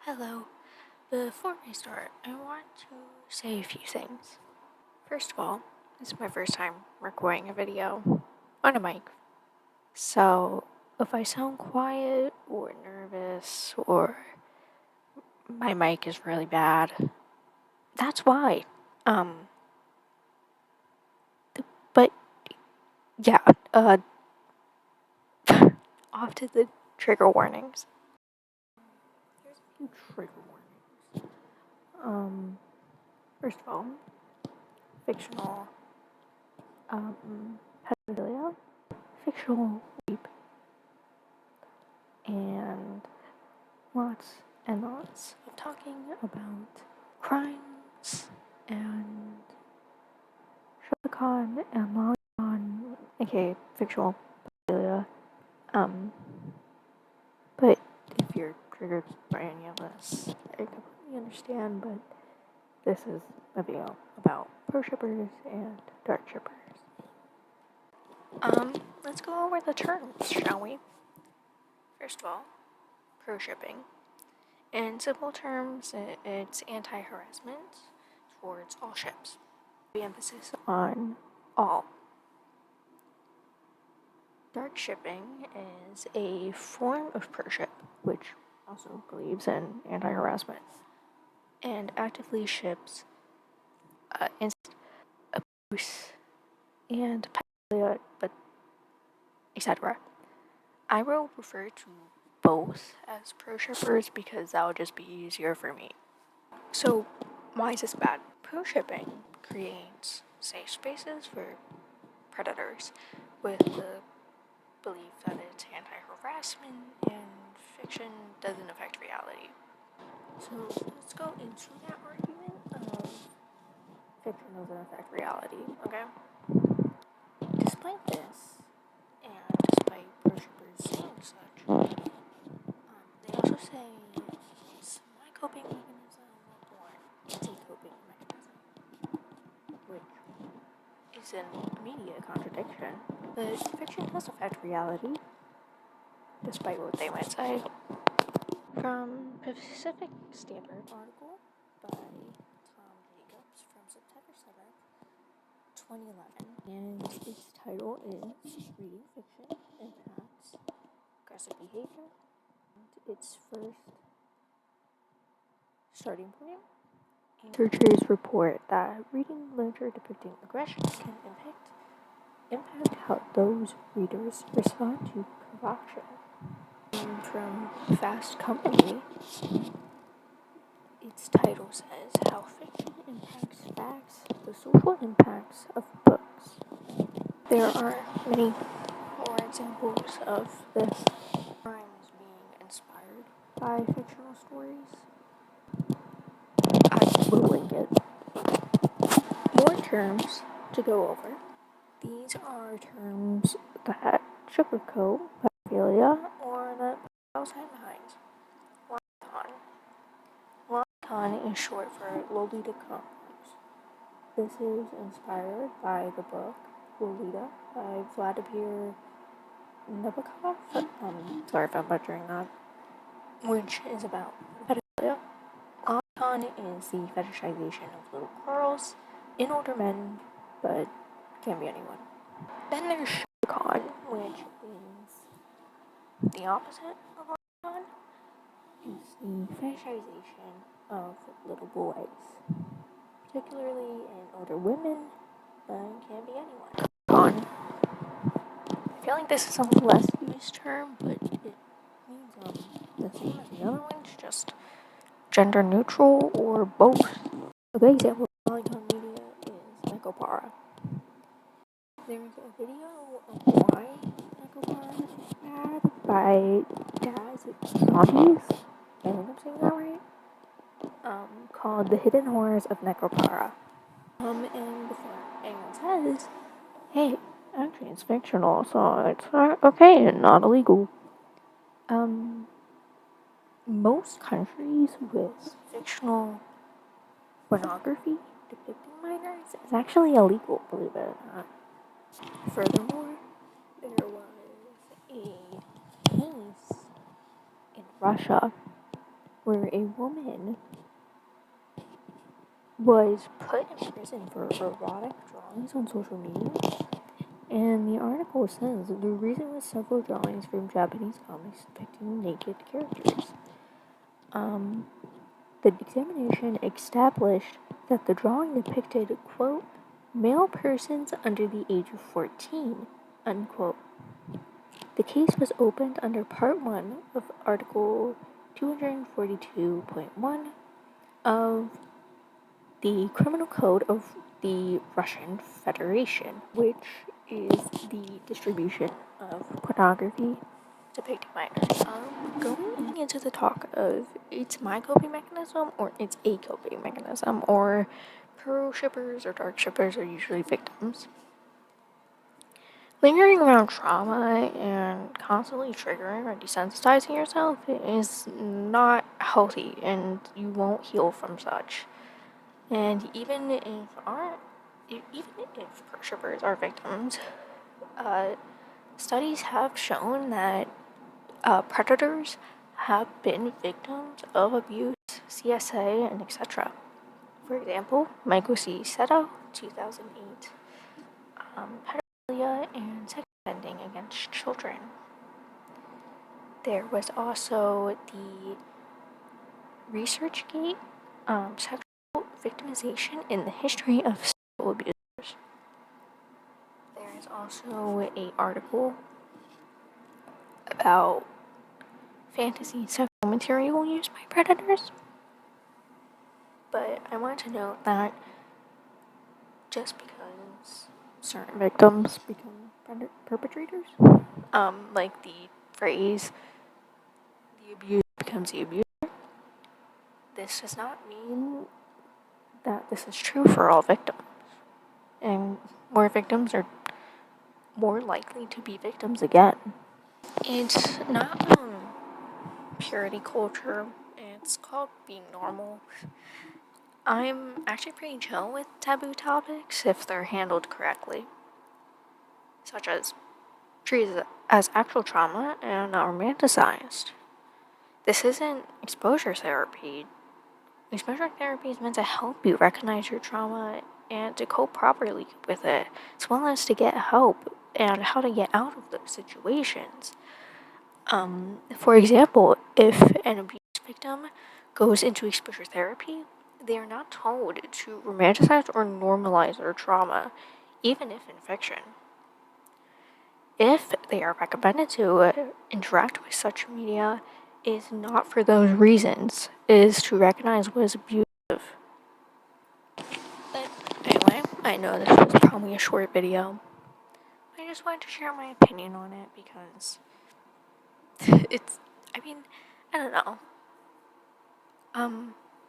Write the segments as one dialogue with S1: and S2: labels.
S1: Hello. Before we start, I want to say a few things. First of all, this is my first time recording a video on a mic. So, if I sound quiet or nervous or my mic is really bad, that's why. But yeah, off to the trigger warnings. Here's a few trigger warnings. First of all, fictional pedophilia, fictional rape, and lots and lots of talking about crimes and Shotacon and Lolicon, aka fictional pedophilia. But if you're triggered by any of this, I completely understand, but this is a video about pro shippers and dark shippers. Let's go over the terms, shall we? First of all, pro shipping. In simple terms, it's anti-harassment towards all ships. The emphasis on all. Dark shipping is a form of pro-ship, which also believes in anti-harassment, and actively ships abuse and pedophilia, but etc. I will refer to both as pro-shippers because that would just be easier for me. So, why is this bad? Pro-shipping creates safe spaces for predators with the belief that it's anti-harassment and fiction doesn't affect reality. So let's go into that argument of fiction doesn't affect reality, okay? Despite this, and despite pro-shippers saying such, they also say it's my coping mechanism or anti-coping mechanism, which is an immediate contradiction. But fiction does affect reality, despite what they might say. From Pacific Standard article by Tom Jacobs from September 7th, 2011, and its title is Reading Fiction Impacts Aggressive Behavior. And its first starting point. Researchers report that reading literature depicting aggression can impact how those readers respond to provocation. And from Fast Company, its title says How Fiction Impacts Facts, the Social Impacts of Books. There are many more examples of this. Crimes being inspired by fictional stories. I will link it. More terms to go over. These are terms that sugarcoat pedophilia or that outside behind. Lolicon is short for Lolita Complex. This is inspired by the book Lolita by Vladimir Nabokov. Sorry if I'm butchering that. Which is about pedophilia. Lolicon is the fetishization of little girls in older men, but can be anyone. Then there's Shotacon, which is the opposite of Lolicon. It's the fetishization of little boys, particularly in older women, but can be anyone. I feel like this is a less used term, but it means the same as the other ones, just gender neutral or both. A good example of Lolicon media is Necopara. There's a video of why Necopara is bad by Daz Zombies. I think I'm saying that right. Called The Hidden Horrors of Necropara. And before anyone says, hey, actually it's fictional, so it's okay and not illegal. Most countries with fictional pornography depicting minors is actually illegal, believe it or not. Furthermore, there was a case in Russia where a woman was put in prison for erotic drawings on social media. And the article says the reason was several drawings from Japanese comics depicting naked characters. The examination established that the drawing depicted, quote, male persons under the age of 14, unquote. The case was opened under Part 1 of Article 242.1 of the Criminal Code of the Russian Federation, which is the distribution of pornography depicting minors. Going into the talk of it's my coping mechanism or it's a coping mechanism, or pro-shippers or dark shippers are usually victims. Lingering around trauma and constantly triggering or desensitizing yourself is not healthy, and you won't heal from such. And even if pro-shippers are victims, studies have shown that predators have been victims of abuse, CSA, and etc. For example, Michael C. Seto, 2008, pedophilia and sex offending against children. There was also the ResearchGate, sexual victimization in the history of sexual abusers. There is also an article about fantasy sexual material used by predators. But I want to note that just because certain victims become perpetrators, like the phrase, the abused becomes the abuser, this does not mean that this is true for all victims. And more victims are more likely to be victims again. It's not purity culture, it's called being normal. I'm actually pretty chill with taboo topics if they're handled correctly, such as treated as actual trauma and not romanticized. This isn't exposure therapy. Exposure therapy is meant to help you recognize your trauma and to cope properly with it, as well as to get help and how to get out of those situations. For example, if an abuse victim goes into exposure therapy, they are not told to romanticize or normalize their trauma, even if in fiction. If they are recommended to interact with such media, it is not for those reasons. It is to recognize what is abusive. But anyway, I know this was probably a short video. I just wanted to share my opinion on it because I don't know.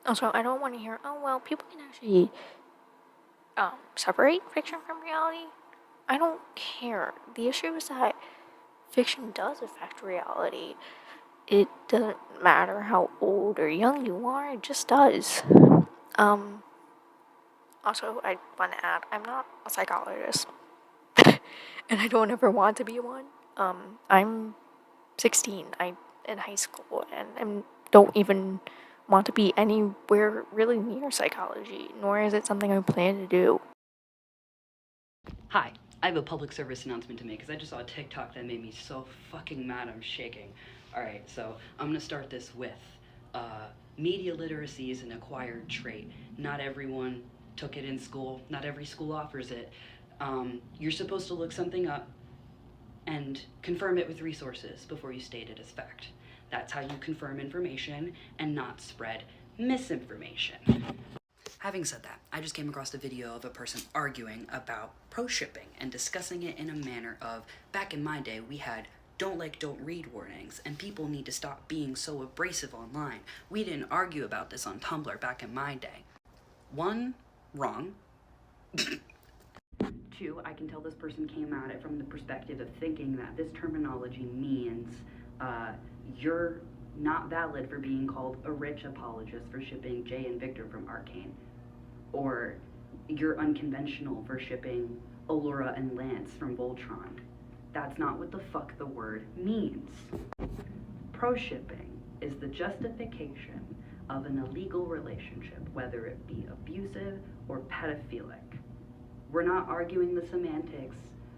S1: Also, I don't want to hear, oh, well, people can actually, separate fiction from reality. I don't care. The issue is that fiction does affect reality. It doesn't matter how old or young you are, it just does. Also, I want to add, I'm not a psychologist. And I don't ever want to be one. I'm 16. I'm in high school, and I don't even want to be anywhere really near psychology, nor is it something I plan to do.
S2: Hi, I have a public service announcement to make because I just saw a TikTok that made me so fucking mad I'm shaking. Alright, so I'm gonna start this with media literacy is an acquired trait. Not everyone took it in school, not every school offers it. You're supposed to look something up and confirm it with resources before you state it as fact. That's how you confirm information and not spread misinformation. Having said that, I just came across a video of a person arguing about pro-shipping and discussing it in a manner of, back in my day, we had don't like, don't read warnings, and people need to stop being so abrasive online. We didn't argue about this on Tumblr back in my day. 1, wrong. 2, I can tell this person came at it from the perspective of thinking that this terminology means you're not valid for being called a rich apologist for shipping Jay and Victor from Arcane, or you're unconventional for shipping Allura and Lance from Voltron. That's not what the fuck the word means. Pro-shipping is the justification of an illegal relationship, whether it be abusive or pedophilic. We're not arguing the semantics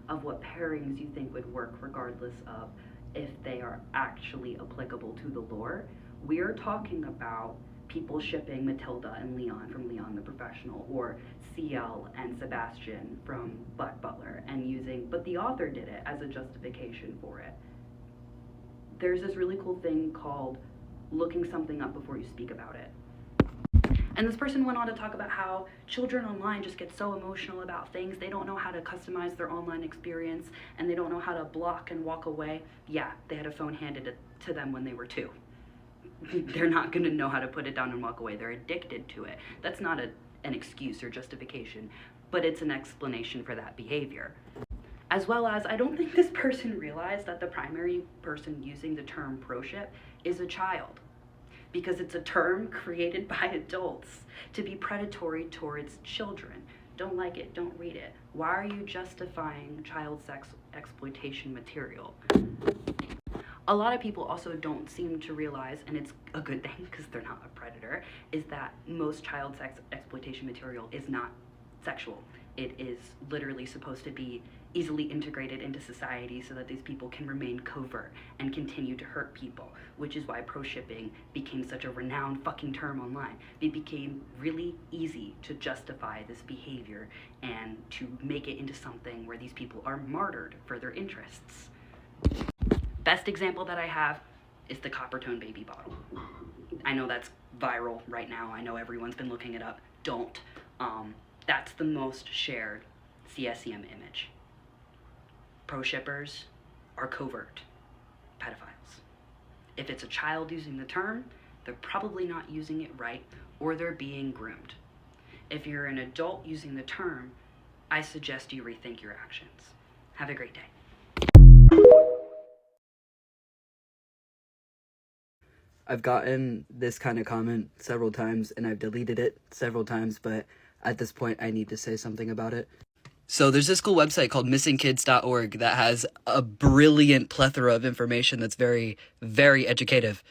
S2: of what pairings you think would work regardless of if they are actually applicable to the lore. We're talking about people shipping Matilda and Leon from Leon the Professional, or CL and Sebastian from Black Butler, and using, but the author did it as a justification for it. There's this really cool thing called looking something up before you speak about it. And this person went on to talk about how children online just get so emotional about things. They don't know how to customize their online experience, and they don't know how to block and walk away. Yeah, they had a phone handed to them when they were 2. They're not going to know how to put it down and walk away. They're addicted to it. That's not an excuse or justification, but it's an explanation for that behavior. As well as, I don't think this person realized that the primary person using the term pro-ship is a child, because it's a term created by adults to be predatory towards children. Don't like it, don't read it. Why are you justifying child sex exploitation material? A lot of people also don't seem to realize, and it's a good thing because they're not a predator, is that most child sex exploitation material is not sexual. It is literally supposed to be easily integrated into society so that these people can remain covert and continue to hurt people, which is why pro-shipping became such a renowned fucking term online. It became really easy to justify this behavior and to make it into something where these people are martyred for their interests. Best example that I have is the Coppertone baby bottle. I know that's viral right now. I know everyone's been looking it up. Don't. That's the most shared CSEM image. Pro-shippers are covert pedophiles. If it's a child using the term, they're probably not using it right, or they're being groomed. If you're an adult using the term, I suggest you rethink your actions. Have a great day.
S3: I've gotten this kind of comment several times, and I've deleted it several times, but at this point, I need to say something about it. So there's this cool website called missingkids.org that has a brilliant plethora of information that's very, very educative,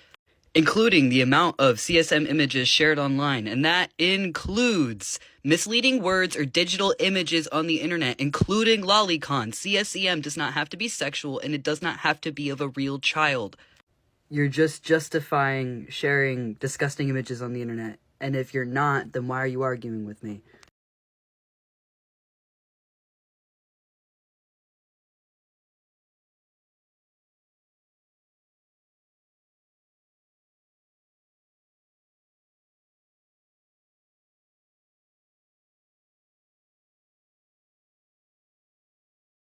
S3: including the amount of CSM images shared online, and that includes misleading words or digital images on the internet, including lolicon. CSEM does not have to be sexual, and it does not have to be of a real child. You're just justifying sharing disgusting images on the internet, and if you're not, then why are you arguing with me?